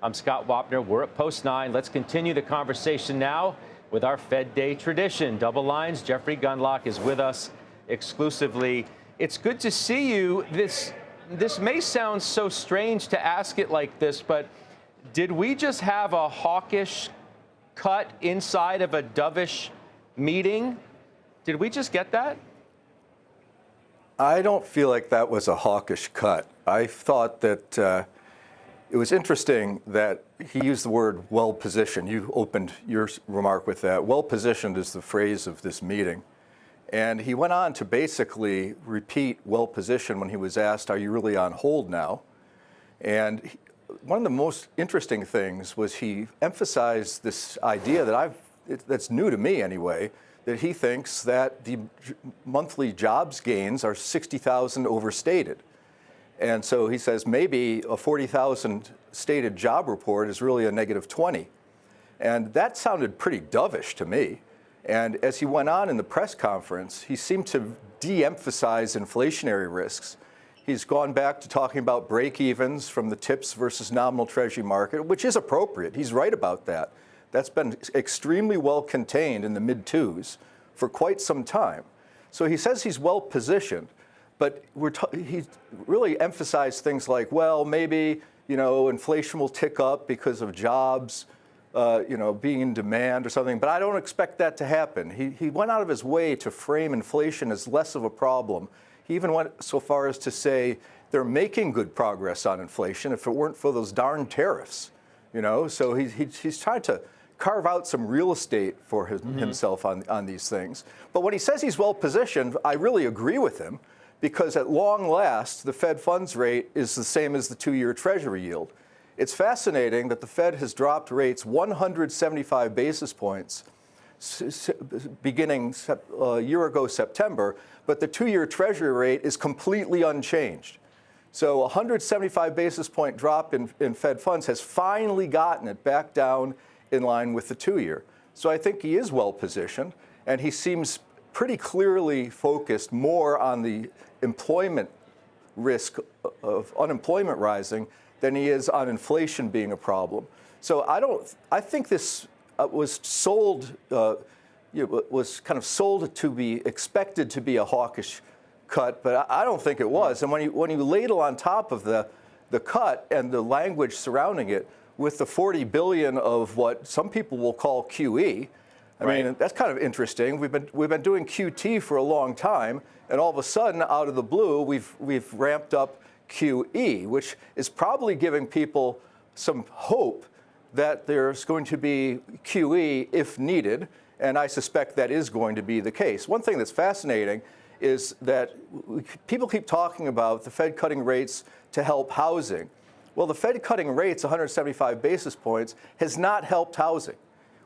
I'm Scott Wapner. We're at Post 9. Let's continue the conversation now with our Fed Day tradition. DoubleLine's Jeffrey Gundlach is with us exclusively. It's good to see you. This may sound so strange to ask it like this, but did we just have a hawkish cut inside of a dovish meeting? Did we just get that? I don't feel like that was a hawkish cut. I thought that it was interesting that he used the word well-positioned. You opened your remark with that. Well-positioned is the phrase of this meeting. And he went on to basically repeat well-positioned when he was asked, are you really on hold now? And one of the most interesting things was he emphasized this idea that's new to me anyway, that he thinks that the monthly jobs gains are 60,000 overstated. And so he says maybe a 40,000 stated job report is really a negative 20. And that sounded pretty dovish to me. And as he went on in the press conference, he seemed to de-emphasize inflationary risks. He's gone back to talking about break-evens from the tips versus nominal Treasury market, which is appropriate. He's right about that. That's been extremely well contained in the mid-twos for quite some time. So he says he's well positioned. But he really emphasized things like, well, maybe, inflation will tick up because of jobs, being in demand or something. But I don't expect that to happen. He went out of his way to frame inflation as less of a problem. He even went so far as to say they're making good progress on inflation if it weren't for those darn tariffs. So he's trying to carve out some real estate for himself on these things. But when he says he's well positioned, I really agree with him. Because at long last, the Fed funds rate is the same as the 2-year Treasury yield. It's fascinating that the Fed has dropped rates 175 basis points beginning a year ago, September, but the 2-year Treasury rate is completely unchanged. So a 175 basis point drop in Fed funds has finally gotten it back down in line with the 2-year. So I think he is well positioned, and he seems pretty clearly focused more on the employment risk of unemployment rising than he is on inflation being a problem. So I think this was sold, was kind of sold to be expected to be a hawkish cut, but I don't think it was. And when you ladle on top of the cut and the language surrounding it with the $40 billion of what some people will call QE, I mean, that's kind of interesting. We've been doing QT for a long time, and all of a sudden, out of the blue, we've ramped up QE, which is probably giving people some hope that there's going to be QE if needed, and I suspect that is going to be the case. One thing that's fascinating is that people keep talking about the Fed cutting rates to help housing. Well, the Fed cutting rates 175 basis points has not helped housing.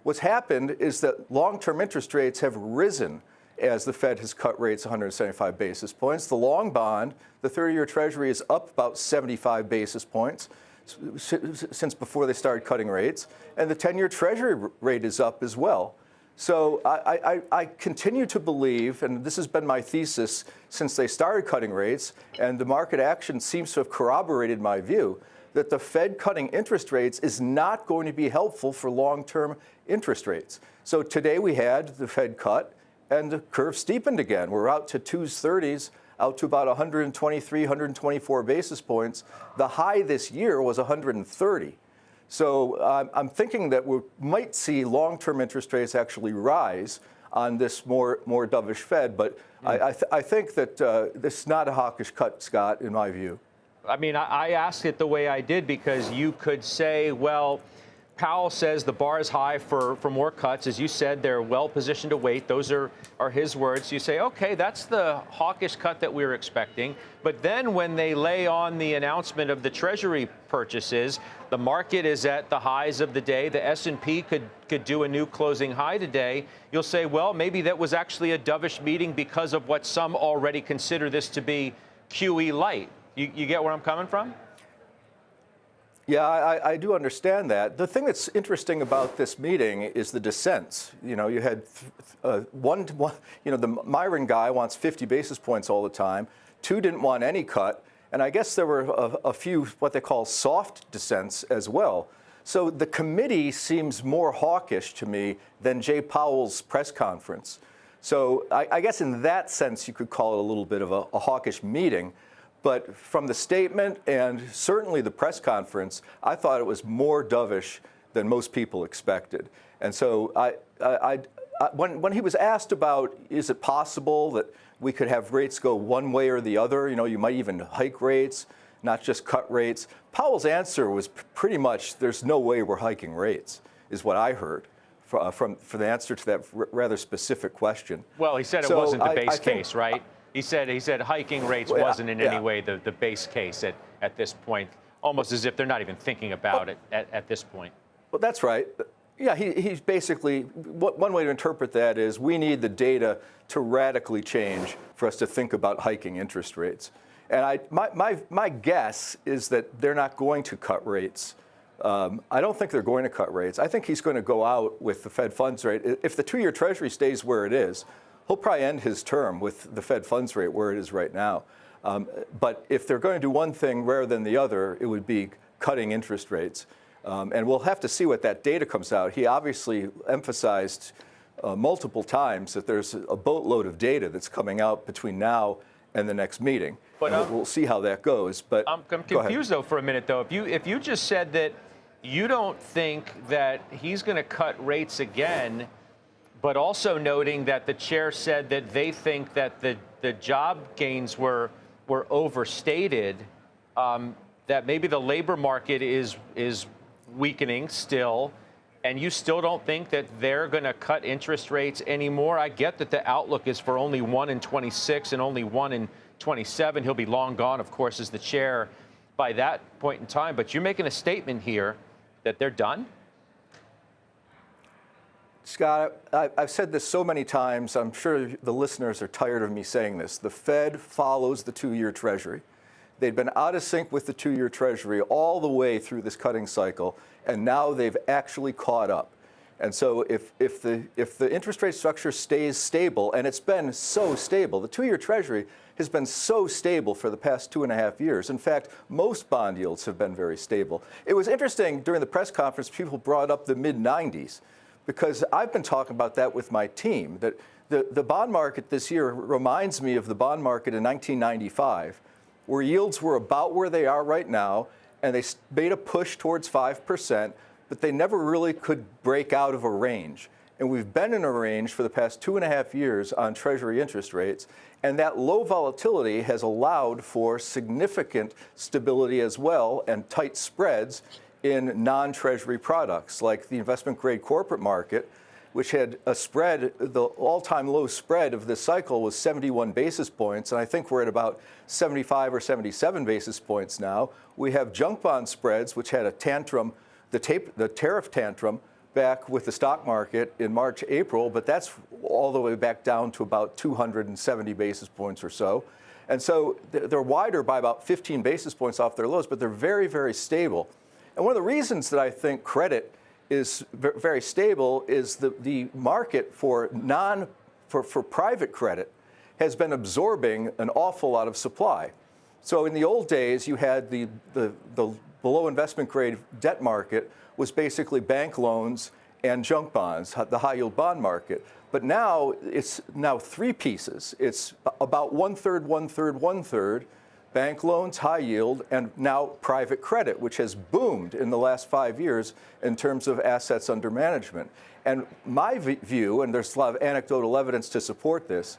What's happened is that long-term interest rates have risen as the Fed has cut rates 175 basis points. The long bond, the 30-year Treasury, is up about 75 basis points since before they started cutting rates. And the 10-year Treasury rate is up as well. So I continue to believe, and this has been my thesis since they started cutting rates, and the market action seems to have corroborated my view, that the Fed cutting interest rates is not going to be helpful for long-term interest rates. So today we had the Fed cut, and the curve steepened again. We're out to 2s, 30s, out to about 123, 124 basis points. The high this year was 130. So I'm thinking that we might see long-term interest rates actually rise on this more dovish Fed. But I think that this is not a hawkish cut, Scott, in my view. I mean, I asked it the way I did because you could say, well, Powell says the bar is high for more cuts. As you said, they're well positioned to wait. Those are his words. You say, OK, that's the hawkish cut that we were expecting. But then when they lay on the announcement of the Treasury purchases, the market is at the highs of the day. The S&P could do a new closing high today. You'll say, well, maybe that was actually a dovish meeting because of what some already consider this to be QE light. You get where I'm coming from? Yeah, I do understand that. The thing that's interesting about this meeting is the dissents. You had the Myron guy wants 50 basis points all the time. 2 didn't want any cut. And I guess there were a few what they call soft dissents as well. So the committee seems more hawkish to me than Jay Powell's press conference. So I guess in that sense, you could call it a little bit of a hawkish meeting. But from the statement and certainly the press conference, I thought it was more dovish than most people expected. And so when he was asked about, is it possible that we could have rates go one way or the other, you might even hike rates, not just cut rates, Powell's answer was pretty much, there's no way we're hiking rates, is what I heard for the answer to that rather specific question. Well, he said it wasn't the base case, right? He said hiking rates wasn't in any way the base case at this point, almost as if they're not even thinking about it at this point. Well, that's right. Yeah, he's basically, one way to interpret that is we need the data to radically change for us to think about hiking interest rates. And my guess is that they're not going to cut rates. I don't think they're going to cut rates. I think he's going to go out with the Fed funds rate. If the 2-year Treasury stays where it is, he'll probably end his term with the Fed funds rate where it is right now. But if they're going to do one thing rather than the other, it would be cutting interest rates. And we'll have to see what that data comes out. He obviously emphasized multiple times that there's a boatload of data that's coming out between now and the next meeting. But we'll see how that goes. But I'm confused though for a minute though. If you just said that you don't think that he's going to cut rates again, but also noting that the chair said that they think that the job gains were overstated, that maybe the labor market is weakening still, and you still don't think that they're going to cut interest rates anymore? I get that the outlook is for only 1 in 26 and only 1 in 27. He'll be long gone, of course, as the chair by that point in time. But you're making a statement here that they're done? Scott, I've said this so many times. I'm sure the listeners are tired of me saying this. The Fed follows the 2-year Treasury. They've been out of sync with the 2-year Treasury all the way through this cutting cycle, and now they've actually caught up. And so if the interest rate structure stays stable, and it's been so stable, the 2-year Treasury has been so stable for the past 2.5 years. In fact, most bond yields have been very stable. It was interesting during the press conference, people brought up the mid-90s, because I've been talking about that with my team, that the bond market this year reminds me of the bond market in 1995, where yields were about where they are right now, and they made a push towards 5%, but they never really could break out of a range. And we've been in a range for the past 2.5 years on Treasury interest rates, and that low volatility has allowed for significant stability as well and tight spreads in non-Treasury products, like the investment-grade corporate market, which had a spread, the all-time low spread of this cycle was 71 basis points, and I think we're at about 75 or 77 basis points now. We have junk bond spreads, which had a tantrum, the tariff tantrum, back with the stock market in March, April, but that's all the way back down to about 270 basis points or so. And so they're wider by about 15 basis points off their lows, but they're very, very stable. And one of the reasons that I think credit is very stable is the market for private credit has been absorbing an awful lot of supply. So in the old days, you had the below investment grade debt market was basically bank loans and junk bonds, the high yield bond market. But now it's three pieces. It's about 1/3, 1/3, 1/3. Bank loans, high yield, and now private credit, which has boomed in the last 5 years in terms of assets under management. And my view, and there's a lot of anecdotal evidence to support this,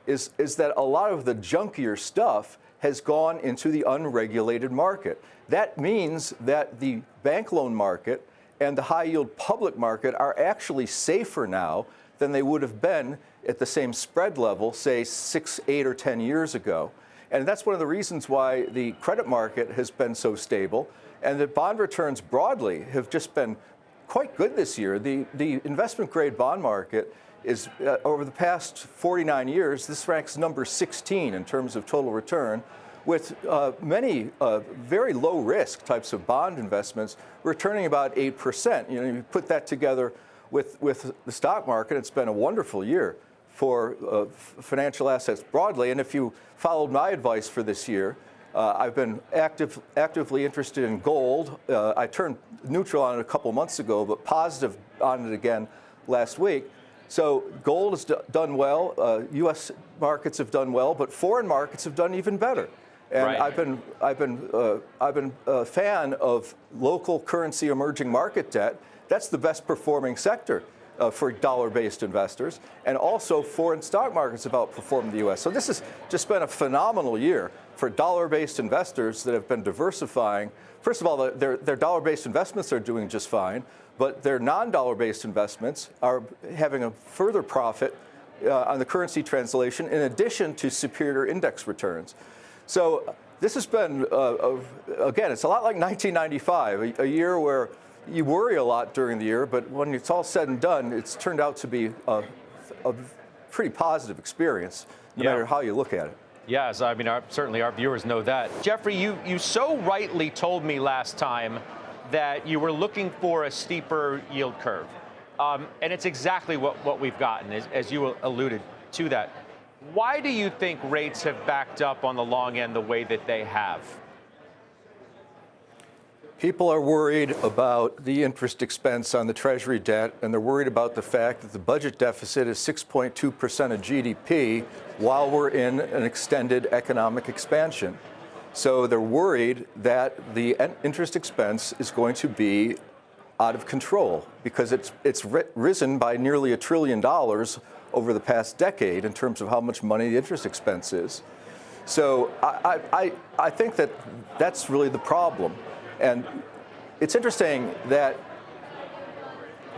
is that a lot of the junkier stuff has gone into the unregulated market. That means that the bank loan market and the high yield public market are actually safer now than they would have been at the same spread level, say 6, 8, or 10 years ago. And that's one of the reasons why the credit market has been so stable, and that bond returns broadly have just been quite good this year. The investment grade bond market is, over the past 49 years, this ranks number 16 in terms of total return, with many very low risk types of bond investments returning about 8%. You put that together with the stock market, it's been a wonderful year for financial assets broadly. And if you followed my advice for this year, I've been actively interested in gold. I turned neutral on it a couple months ago, but positive on it again last week. So gold has done well. U.S. markets have done well, but foreign markets have done even better. And right. I've been a fan of local currency emerging market debt. That's the best performing sector for dollar-based investors, and also foreign stock markets have outperformed the U.S. So this has just been a phenomenal year for dollar-based investors that have been diversifying. First of all, their dollar-based investments are doing just fine, but their non-dollar-based investments are having a further profit on the currency translation in addition to superior index returns. So this has been, again, it's a lot like 1995, a year where you worry a lot during the year, but when it's all said and done, it's turned out to be a pretty positive experience, no matter how you look at it. Yes, I mean, certainly our viewers know that. Jeffrey, you so rightly told me last time that you were looking for a steeper yield curve. And it's exactly what we've gotten, as you alluded to that. Why do you think rates have backed up on the long end the way that they have? People are worried about the interest expense on the Treasury debt, and they're worried about the fact that the budget deficit is 6.2% of GDP while we're in an extended economic expansion. So they're worried that the interest expense is going to be out of control because it's risen by nearly $1 trillion over the past decade in terms of how much money the interest expense is. So I think that that's really the problem. And it's interesting that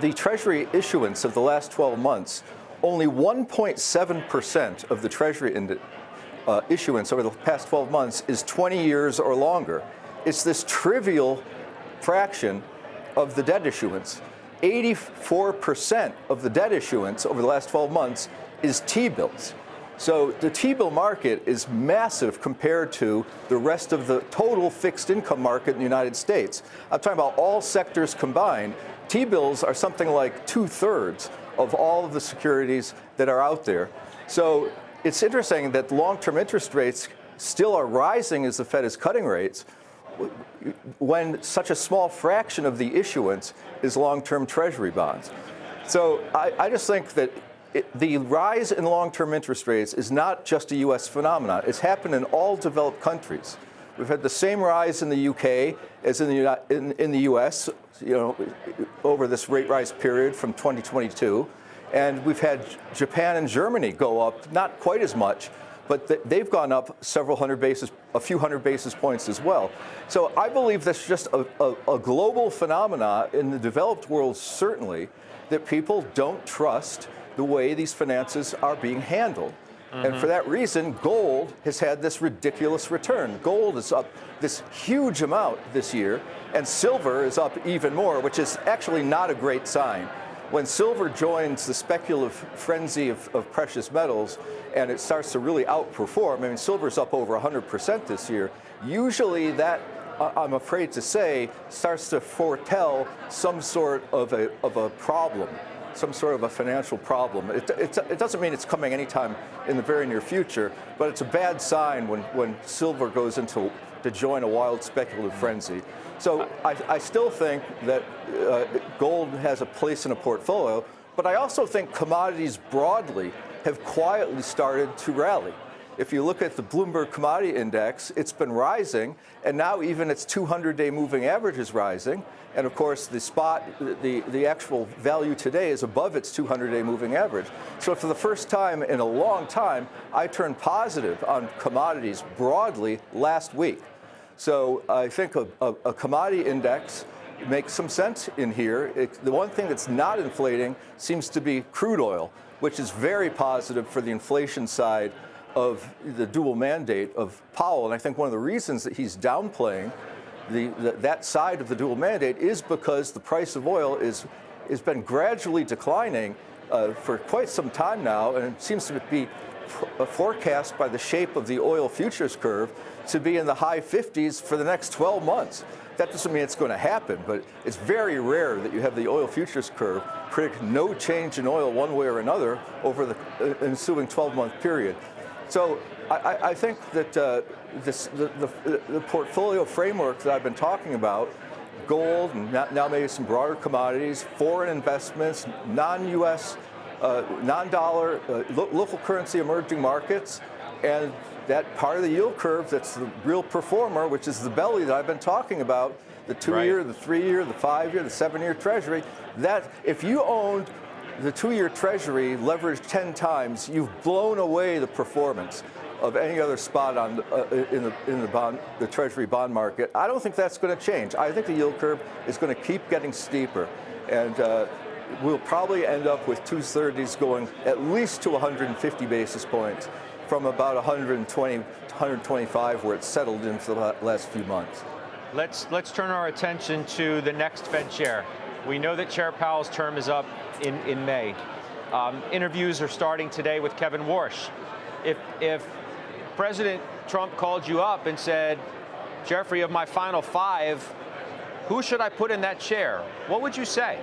the Treasury issuance of the last 12 months, only 1.7% of the Treasury issuance over the past 12 months is 20 years or longer. It's this trivial fraction of the debt issuance. 84% of the debt issuance over the last 12 months is T-bills. So the T-bill market is massive compared to the rest of the total fixed income market in the United States. I'm talking about all sectors combined. T-bills are something like 2/3 of all of the securities that are out there. So it's interesting that long-term interest rates still are rising as the Fed is cutting rates when such a small fraction of the issuance is long-term Treasury bonds. So I just think that the rise in long-term interest rates is not just a U.S. phenomenon. It's happened in all developed countries. We've had the same rise in the U.K. as in the U.S. Over this rate rise period from 2022, and we've had Japan and Germany go up not quite as much, but they've gone up a few hundred basis points as well. So I believe that's just a global phenomena in the developed world, certainly, that people don't trust the way these finances are being handled. Mm-hmm. And for that reason, gold has had this ridiculous return. Gold is up this huge amount this year, and silver is up even more, which is actually not a great sign. When silver joins the speculative frenzy of precious metals and it starts to really outperform, I mean, silver's up over 100% this year, usually that, I'm afraid to say, starts to foretell some sort of a problem, some sort of a financial problem. It doesn't mean it's coming anytime in the very near future, but it's a bad sign when silver goes to join a wild speculative frenzy. So I still think that gold has a place in a portfolio, but I also think commodities broadly have quietly started to rally. If you look at the Bloomberg Commodity Index, it's been rising, and now even its 200-day moving average is rising. And of course, the actual value today is above its 200-day moving average. So for the first time in a long time, I turned positive on commodities broadly last week. So I think a commodity index makes some sense in here. The one thing that's not inflating seems to be crude oil, which is very positive for the inflation side of the dual mandate of Powell. And I think one of the reasons that he's downplaying that side of the dual mandate is because the price of oil has been gradually declining for quite some time now, and it seems to be forecast by the shape of the oil futures curve to be in the high 50s for the next 12 months. That doesn't mean it's going to happen, but it's very rare that you have the oil futures curve predict no change in oil one way or another over the ensuing 12-month period. So I think that the portfolio framework that I've been talking about, gold, and now maybe some broader commodities, foreign investments, non-U.S., non-dollar, local currency emerging markets, and that part of the yield curve that's the real performer, which is the belly that I've been talking about, the 2-year, the 3-year, the 5-year, the 7-year Treasury, that if you owned the 2-year Treasury leveraged 10 times, you've blown away the performance of any other spot on in the Treasury bond market. I don't think that's going to change. I think the yield curve is going to keep getting steeper, and we'll probably end up with 230s going at least to 150 basis points from about 120, 125 where it's settled in for the last few months. Let's turn our attention to the next Fed chair. We know that Chair Powell's term is up in May. Interviews are starting today with Kevin Warsh. If President Trump called you up and said, Jeffrey, of my final 5, who should I put in that chair? What would you say?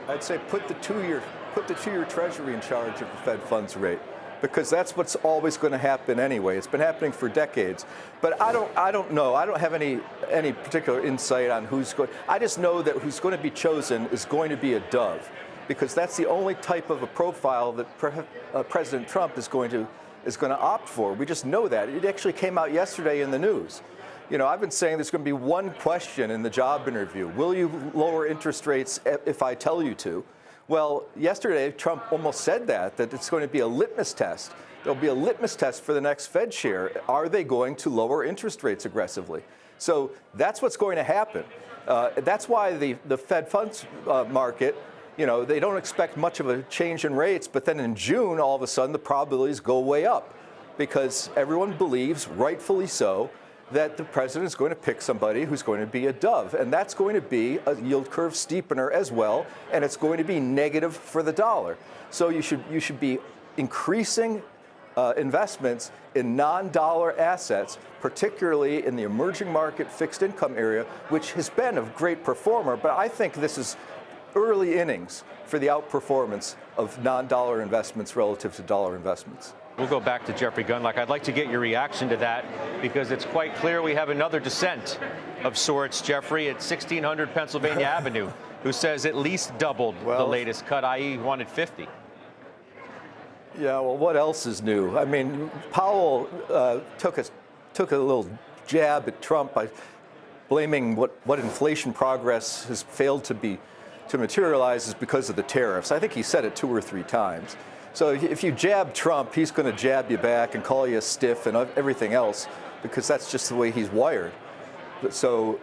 I'd say put the 2-year Treasury in charge of the Fed funds rate, because that's what's always going to happen anyway. It's been happening for decades. But I don't know. I don't have any particular insight on who's going. I just know that who's going to be chosen is going to be a dove, because that's the only type of a profile that President Trump is going to opt for. We just know that. It actually came out yesterday in the news. You know, I've been saying there's going to be one question in the job interview. Will you lower interest rates if I tell you to? Well, yesterday, Trump almost said that it's going to be a litmus test. There'll be a litmus test for the next Fed chair. Are they going to lower interest rates aggressively? So that's what's going to happen. That's why the Fed funds market, you know, they don't expect much of a change in rates, but then in June, all of a sudden, the probabilities go way up because everyone believes, rightfully so, that the president is going to pick somebody who's going to be a dove. And that's going to be a yield curve steepener as well, and it's going to be negative for the dollar. So you should be increasing investments in non-dollar assets, particularly in the emerging market fixed income area, which has been a great performer. But I think this is early innings for the outperformance of non-dollar investments relative to dollar investments. We'll go back to Jeffrey Gundlach. I'd like to get your reaction to that, because it's quite clear we have another dissent of sorts, Jeffrey, at 1600 Pennsylvania Avenue, who says at least doubled the latest cut, i.e. wanted 50. Yeah, well, what else is new? I mean, Powell took a little jab at Trump by blaming what inflation progress has failed to materialize is because of the tariffs. I think he said it 2 or 3 times. So if you jab Trump, he's going to jab you back and call you a stiff and everything else, because that's just the way he's wired. So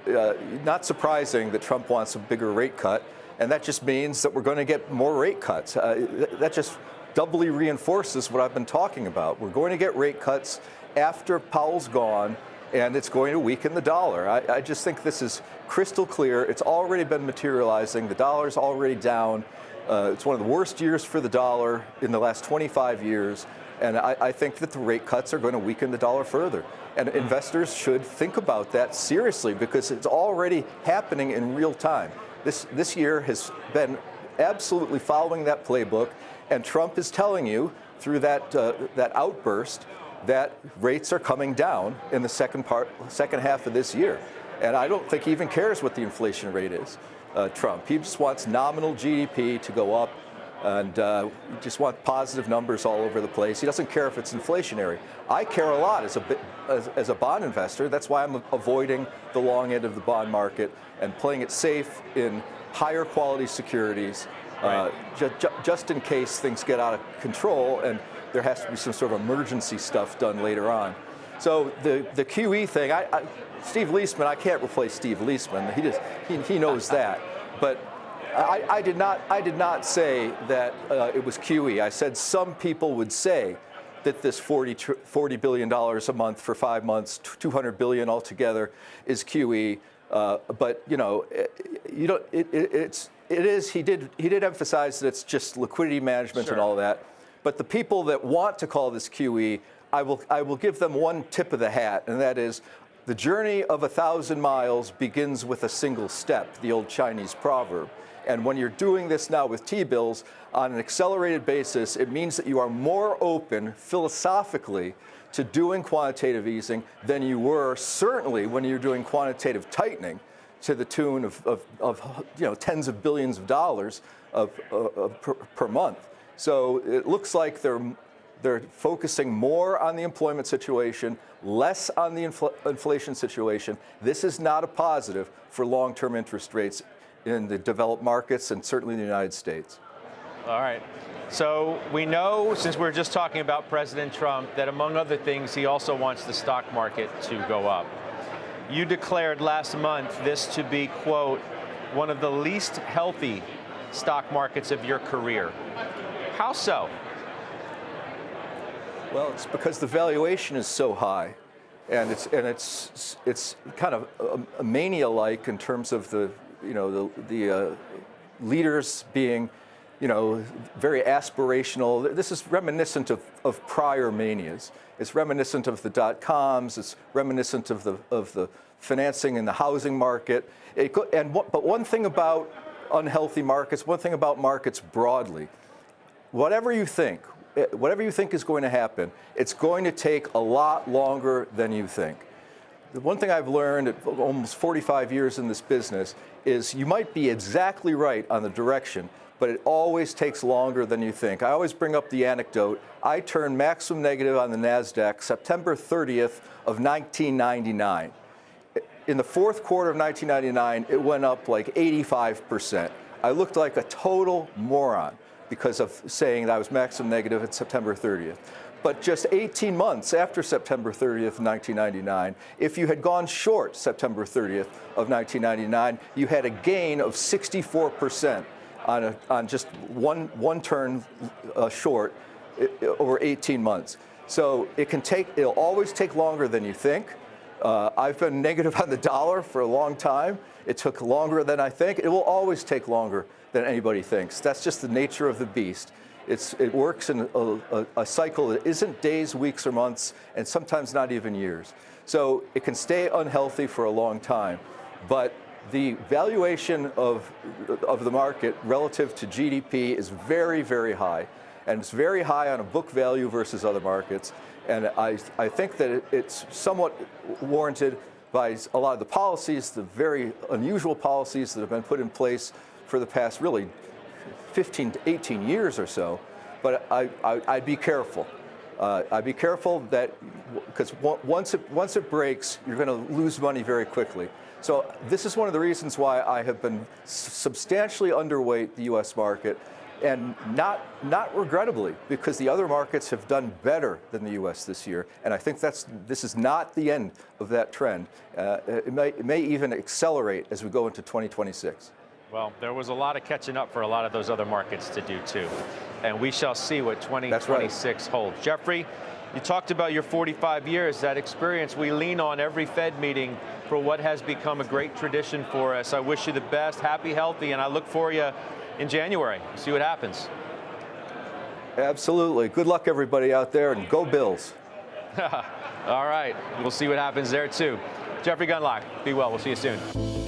not surprising that Trump wants a bigger rate cut, and that just means that we're going to get more rate cuts. That just doubly reinforces what I've been talking about. We're going to get rate cuts after Powell's gone, and it's going to weaken the dollar. I just think this is crystal clear. It's already been materializing. The dollar's already down. It's one of the worst years for the dollar in the last 25 years, and I think that the rate cuts are going to weaken the dollar further. And investors should think about that seriously, because it's already happening in real time. This year has been absolutely following that playbook, and Trump is telling you through that outburst that rates are coming down in the second half of this year. And I don't think he even cares what the inflation rate is. Trump. He just wants nominal GDP to go up, and just wants positive numbers all over the place. He doesn't care if it's inflationary. I care a lot as a bond investor. That's why I'm avoiding the long end of the bond market and playing it safe in higher quality securities, just in case things get out of control and there has to be some sort of emergency stuff done later on. So the QE thing, Steve Leisman, I can't replace Steve Leisman. He knows that. But I did not say that it was QE. I said some people would say that this $40 billion a month for 5 months, $200 billion altogether, is QE. But you know, it is. He did emphasize that it's just liquidity management and all that. But the people that want to call this QE, I will give them one tip of the hat, and that is, The journey of 1,000 miles begins with a single step, the old Chinese proverb. And when you're doing this now with T-bills on an accelerated basis, it means that you are more open philosophically to doing quantitative easing than you were certainly when you're doing quantitative tightening to the tune of tens of billions of dollars per month. So it looks like they're focusing more on the employment situation, less on the inflation situation. This is not a positive for long-term interest rates in the developed markets and certainly in the United States. All right. So we know, since we're just talking about President Trump, that among other things, he also wants the stock market to go up. You declared last month this to be, quote, one of the least healthy stock markets of your career. How so? Well, it's because the valuation is so high, and it's kind of a mania-like in terms of the leaders being, very aspirational. This is reminiscent of prior manias. It's reminiscent of the dot-coms. It's reminiscent of the financing in the housing market. But one thing about unhealthy markets, one thing about markets broadly, whatever you think is going to happen, it's going to take a lot longer than you think. The one thing I've learned at almost 45 years in this business is you might be exactly right on the direction, but it always takes longer than you think. I always bring up the anecdote. I turned maximum negative on the NASDAQ September 30th of 1999. In the fourth quarter of 1999, it went up like 85%. I looked like a total moron because of saying that I was maximum negative at September 30th. But just 18 months after September 30th, 1999, if you had gone short September 30th of 1999, you had a gain of 64% on just one turn short over 18 months. So it'll always take longer than you think. I've been negative on the dollar for a long time. It took longer than I think. It will always take longer than anybody thinks. That's just the nature of the beast. It works in a cycle that isn't days, weeks, or months, and sometimes not even years. So it can stay unhealthy for a long time. But the valuation of the market relative to GDP is very, very high. And it's very high on a book value versus other markets. And I think that it's somewhat warranted by a lot of the policies, the very unusual policies that have been put in place for the past really 15 to 18 years or so, but I'd be careful. I'd be careful that, because once it breaks, you're going to lose money very quickly. So this is one of the reasons why I have been substantially underweight the U.S. market, and not regrettably, because the other markets have done better than the U.S. this year, and I think this is not the end of that trend. It may even accelerate as we go into 2026. Well, there was a lot of catching up for a lot of those other markets to do, too. And we shall see what 2026 holds. Jeffrey, you talked about your 45 years, that experience we lean on every Fed meeting for what has become a great tradition for us. I wish you the best, happy, healthy, and I look for you in January. See what happens. Absolutely. Good luck, everybody out there, and go Bills. All right. We'll see what happens there, too. Jeffrey Gundlach, be well. We'll see you soon.